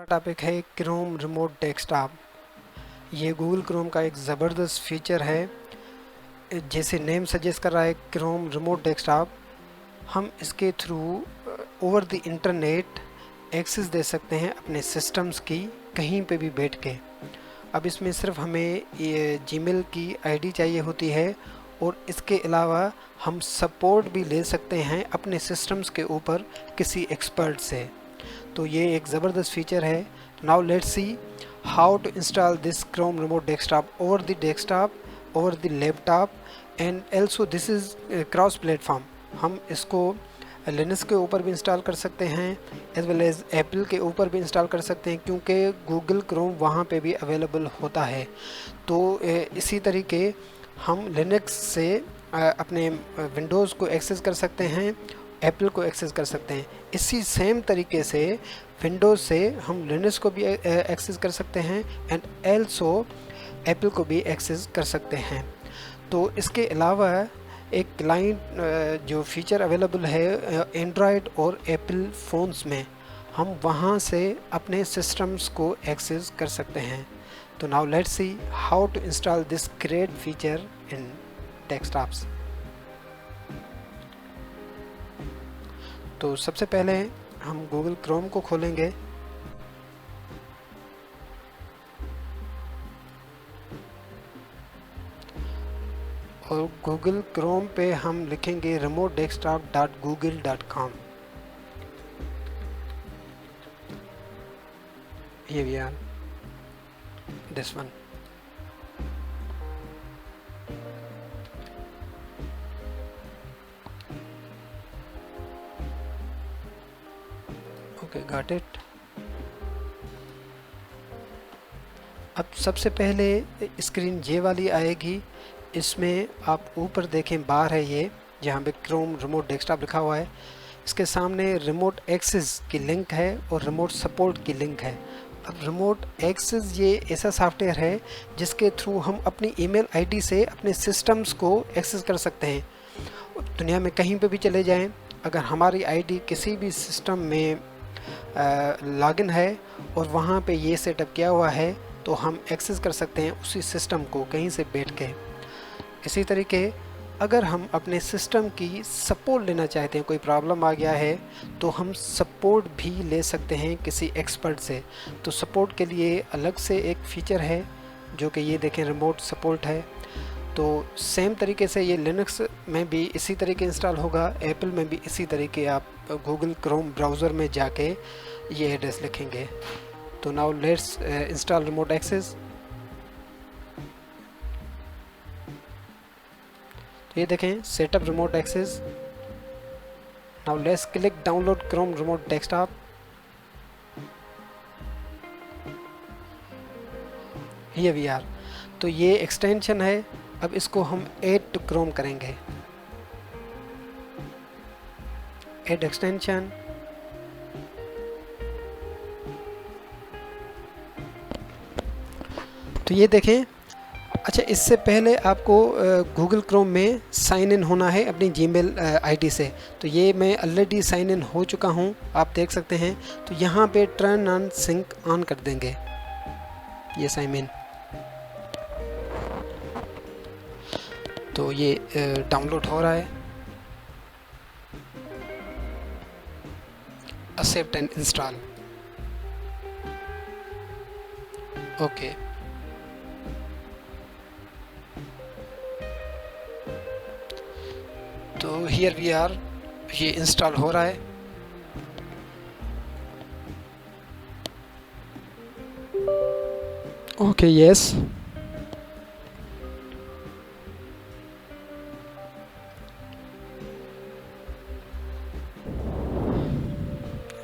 हमारा टॉपिक है Chrome remote desktop. ये गूगल क्रोम का एक ज़बरदस्त फीचर है। जैसे नेम सजेस्ट कर रहा है क्रोम रिमोट डेस्कटॉप, हम इसके through over the internet access दे सकते हैं अपने सिस्टम्स की, कहीं पे भी बैठ के। अब इसमें सिर्फ हमें ये जीमेल की आईडी चाहिए होती है और इसके अलावा हम सपोर्ट भी ले सकते हैं अपने सिस्टम्स के ऊपर किसी एक्सपर्ट से। तो ये एक ज़बरदस्त फीचर है। Now let's see how to install this Chrome remote desktop over the desktop, over the laptop and also this is cross platform. हम इसको लिनक्स के ऊपर भी इंस्टॉल कर सकते हैं एज वेल एज एप्पल के ऊपर भी इंस्टॉल कर सकते हैं, क्योंकि गूगल क्रोम वहाँ पे भी अवेलेबल होता है। तो इसी तरीके हम लिनक्स से अपने विंडोज़ को एक्सेस कर सकते हैं, एप्पल को एक्सेस कर सकते हैं। इसी सेम तरीके से विंडोज़ से हम लिनक्स को भी एक्सेस कर सकते हैं एंड एल्सो एप्पल को भी एक्सेस कर सकते हैं। तो इसके अलावा एक क्लाइंट जो फीचर अवेलेबल है एंड्रॉयड और एप्पल फ़ोन्स में, हम वहाँ से अपने सिस्टम्स को एक्सेस कर सकते हैं। तो now let's see how to install this great feature in desktops. तो सबसे पहले हम गूगल क्रोम को खोलेंगे। और गूगल क्रोम पे हम लिखेंगे remote-desktop.google.com। Here we are, this one। Okay, got it। अब सबसे पहले स्क्रीन ये वाली आएगी। इसमें आप ऊपर देखें, बार है ये जहाँ पे क्रोम रिमोट डेस्कटॉप लिखा हुआ है। इसके सामने रिमोट एक्सेस की लिंक है और रिमोट सपोर्ट की लिंक है। अब रिमोट एक्सेस ये ऐसा सॉफ्टवेयर है जिसके थ्रू हम अपनी ईमेल आईडी से अपने सिस्टम्स को एक्सेस कर सकते हैं। दुनिया में कहीं पे भी चले जाएं, अगर हमारी आईडी किसी भी सिस्टम में लॉगिन है और वहाँ पे ये सेटअप किया हुआ है, तो हम एक्सेस कर सकते हैं उसी सिस्टम को कहीं से बैठ के। इसी तरीके अगर हम अपने सिस्टम की सपोर्ट लेना चाहते हैं, कोई प्रॉब्लम आ गया है, तो हम सपोर्ट भी ले सकते हैं किसी एक्सपर्ट से। तो सपोर्ट के लिए अलग से एक फ़ीचर है जो कि ये देखें, रिमोट सपोर्ट है। तो सेम तरीके से ये लिनक्स में भी इसी तरीके इंस्टॉल होगा, एप्पल में भी इसी तरीके। आप गूगल क्रोम ब्राउज़र में जाके ये एड्रेस लिखेंगे। तो now let's install remote access. तो ये देखें, setup remote access. Now let's click download Chrome remote desktop. Here we are. तो ये एक्सटेंशन है। अब इसको हम ऐड टू क्रोम करेंगे। Add extension. तो ये देखें। अच्छा, इससे पहले आपको गूगल क्रोम में साइन इन होना है अपनी जीमेल आईडी से। तो ये मैं ऑलरेडी साइन इन हो चुका हूँ, आप देख सकते हैं। तो यहाँ पे टर्न ऑन सिंक ऑन कर देंगे, ये साइन इन। तो ये डाउनलोड हो रहा है। Accept and install. ओके। तो हियर वी आर, ये इंस्टॉल हो रहा है। Okay, yes.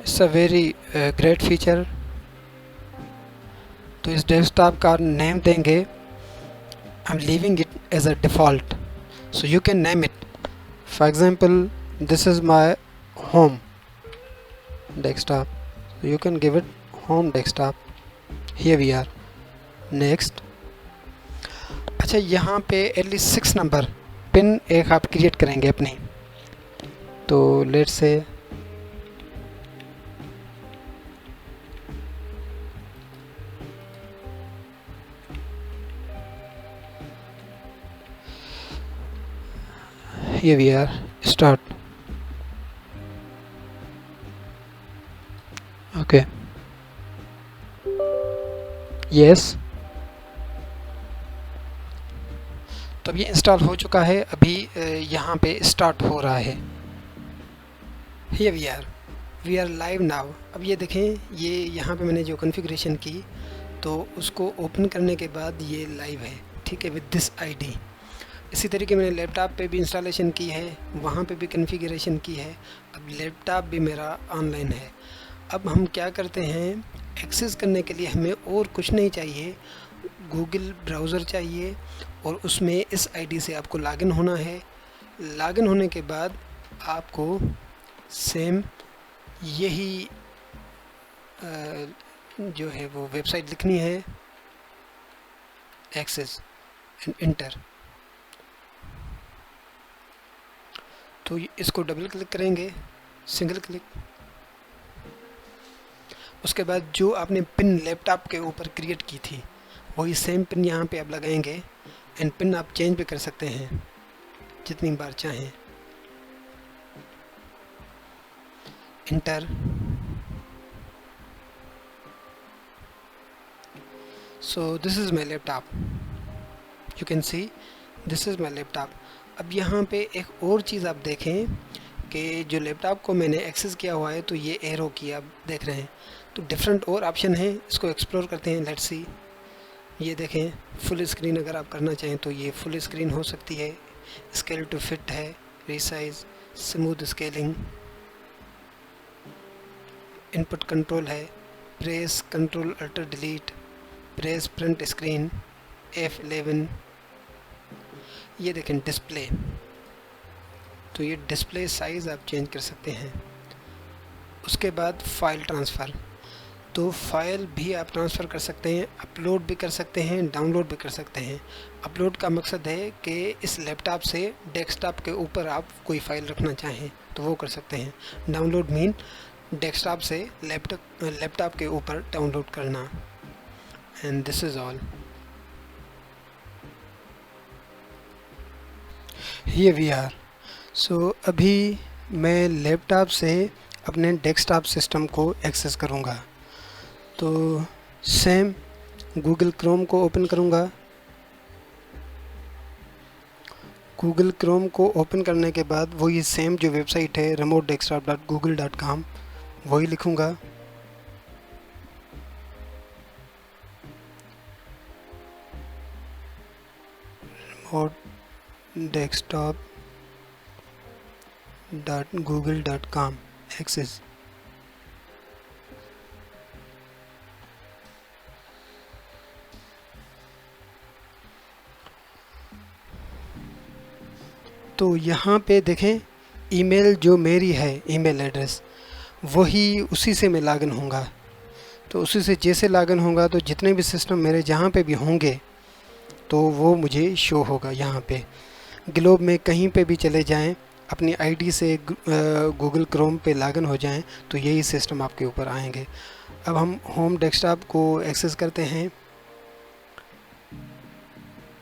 It's a very great feature. तो इस डेस्कटॉप का नेम देंगे, I am leaving it as a default, so you can name it. For example, this is my home desktop, so you can give it home desktop. Here we are. Next. अच्छा, यहाँ पे at least 6 number pin एक आप create करेंगे अपनी। तो let's say Here we are. Start. Okay. Yes. तो अब ये इंस्टॉल हो चुका है, अभी यहाँ पे स्टार्ट हो रहा है। Here we are live now. अब ये देखें, ये यहाँ पे मैंने जो कॉन्फ़िगरेशन की तो उसको ओपन करने के बाद ये लाइव है, ठीक है, विद दिस आईडी। इसी तरीके मैंने लैपटॉप पे भी इंस्टॉलेशन की है, वहाँ पे भी कॉन्फ़िगरेशन की है। अब लैपटॉप भी मेरा ऑनलाइन है। अब हम क्या करते हैं, एक्सेस करने के लिए हमें और कुछ नहीं चाहिए, गूगल ब्राउज़र चाहिए और उसमें इस आईडी से आपको लॉगिन होना है। लॉगिन होने के बाद आपको सेम यही जो है वो वेबसाइट लिखनी है, एक्सेस एंड इंटर। तो इसको डबल क्लिक करेंगे, सिंगल क्लिक। उसके बाद जो आपने पिन लैपटॉप के ऊपर क्रिएट की थी वही सेम पिन यहाँ पे आप लगाएंगे एंड पिन आप चेंज भी कर सकते हैं जितनी बार चाहें। Inter. So this is my laptop, you can see this is my laptop. अब यहाँ पे एक और चीज़ आप देखें कि जो लैपटॉप को मैंने एक्सेस किया हुआ है तो ये एरो की आप देख रहे हैं, तो डिफरेंट और ऑप्शन हैं, इसको एक्सप्लोर करते हैं। Let's see. ये देखें, फुल स्क्रीन अगर आप करना चाहें तो ये फुल स्क्रीन हो सकती है, स्केल टू फिट है, resize, smooth scaling, input control है, press control alter delete, press print screen, F11। ये देखें डिस्प्ले, तो ये डिस्प्ले साइज़ आप चेंज कर सकते हैं। उसके बाद फ़ाइल ट्रांसफ़र, तो फाइल भी आप ट्रांसफ़र कर सकते हैं, अपलोड भी कर सकते हैं, डाउनलोड भी कर सकते हैं। अपलोड का मकसद है कि इस लैपटॉप से डेस्कटॉप के ऊपर आप कोई फ़ाइल रखना चाहें तो वो कर सकते हैं। डाउनलोड मीन डेस्कटॉप से लैपटॉप के ऊपर डाउनलोड करना। And this is all. Here we are. So अभी मैं लैपटॉप से अपने डेस्कटॉप सिस्टम को एक्सेस करूँगा। तो सेम गूगल क्रोम को ओपन करूँगा। गूगल क्रोम को ओपन करने के बाद वही सेम जो वेबसाइट है remote-desktop.google.com वही लिखूँगा। remote-desktop.google.com access. तो यहाँ पे देखें, ईमेल जो मेरी है, ईमेल एड्रेस वही, उसी से मैं लॉगिन होऊंगा। तो उसी से जैसे लॉगिन होऊंगा तो जितने भी सिस्टम मेरे जहाँ पे भी होंगे तो वो मुझे शो होगा। यहाँ पे ग्लोब में कहीं पे भी चले जाएं, अपनी आईडी से गूगल क्रोम पे लॉगिन हो जाएं तो यही सिस्टम आपके ऊपर आएंगे। अब हम होम डेस्कटॉप को एक्सेस करते हैं,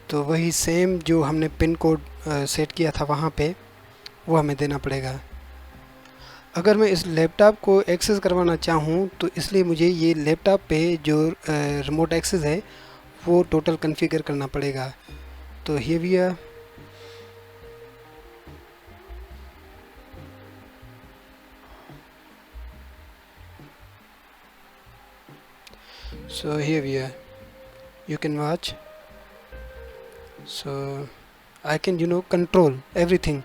तो वही सेम जो हमने पिन कोड सेट किया था वहाँ पे वो हमें देना पड़ेगा। अगर मैं इस लैपटॉप को एक्सेस करवाना चाहूँ तो इसलिए मुझे ये लैपटॉप पे जो रिमोट एक्सेस है वो टोटल कॉन्फ़िगर करना पड़ेगा। तो here we are. So here we are, you can watch. So I can control everything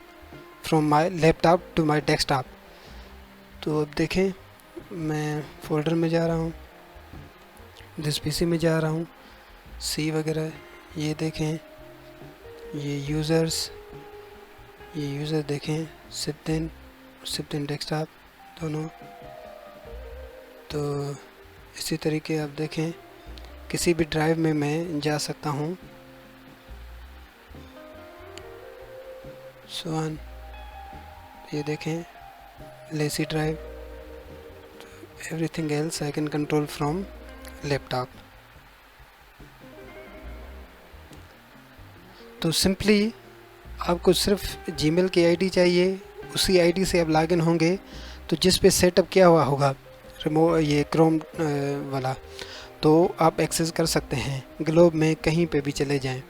from my laptop to my desktop. तो अब देखें, मैं फोल्डर में जा रहा हूँ, दिस पीसी में जा रहा हूँ, सी वगैरह, ये देखें, ये यूज़र्स, ये यूज़र देखें, सिप्तिन डेस्कटॉप दोनों। तो इसी तरीके आप देखें, किसी भी ड्राइव में मैं जा सकता हूँ। सो ये देखें, लेसी drive, everything else I can control from laptop. तो सिंपली आपको सिर्फ जीमेल की आईडी चाहिए, उसी आईडी से आप लॉगिन होंगे तो जिस पे सेटअप किया हुआ होगा ये क्रोम वाला, तो आप एक्सेस कर सकते हैं ग्लोब में कहीं पे भी चले जाएं।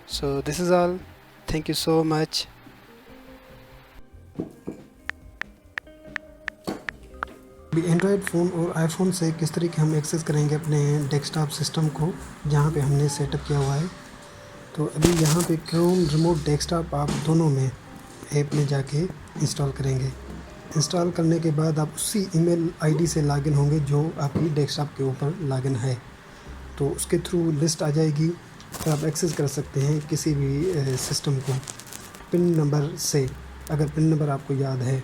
So this is all, thank you so much. Android phone और आईफोन से किस तरीके हम एक्सेस करेंगे अपने डेस्कटॉप सिस्टम को जहाँ पे हमने सेटअप किया हुआ है। तो अभी यहाँ पे क्रोम रिमोट डेस्कटॉप आप दोनों में ऐप में जाके इंस्टॉल करेंगे। इंस्टॉल करने के बाद आप उसी ईमेल आईडी से लॉगिन होंगे जो आपकी डेस्कटॉप के ऊपर लॉगिन है, तो उसके थ्रू लिस्ट आ जाएगी, फिर आप एक्सेस कर सकते हैं किसी भी सिस्टम को पिन नंबर से, अगर पिन नंबर आपको याद है।